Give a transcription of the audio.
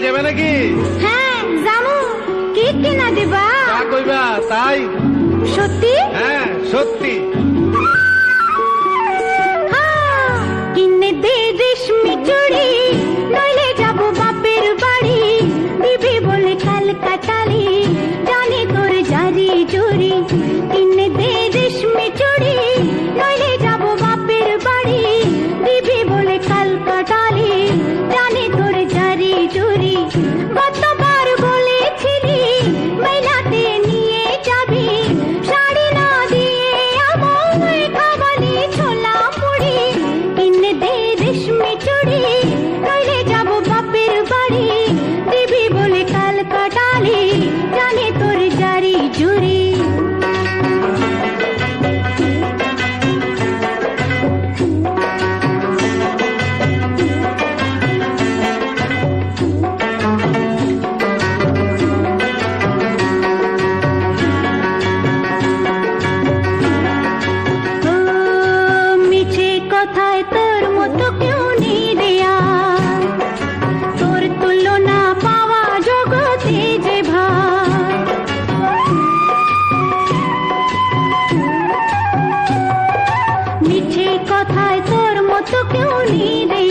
যাবে নাকি? হ্যাঁ জামু। কি কিনা দিবা? তা কইবা তাই? সত্যি? হ্যাঁ সত্যি। হ্যাঁ, কিনে দে রেশমি চুড়ি, নইলে যাবো বাপের বাড়ি। দিবি বলে কাল কাটালি, জানি তোর জারি জুরি। কিনে দে রেশমি চুড়ি, নইলে যাবো বাপের বাড়ি। দিবি বলে কাল কাটালি, জানি তোর জারি জুরি। কতবার বলেছিলি মেলাতে নিয়ে যাবি, শাড়ি না দিয়ে আমায় খাওয়ালি ছোলা মুড়ি। কিনে দে রেশমি চুড়ি, নইলে যাবো বাপের বাড়ি। দিবি বলে কাল কাটালি, জানি তোর জারি জুরি। ও মিছে কথায় তোর মতো কেউ নেই রে আর, তোর তুলনা পাওয়া জগতে যে ভার। মিছে কথায় তোর মতো কেউ নেই রে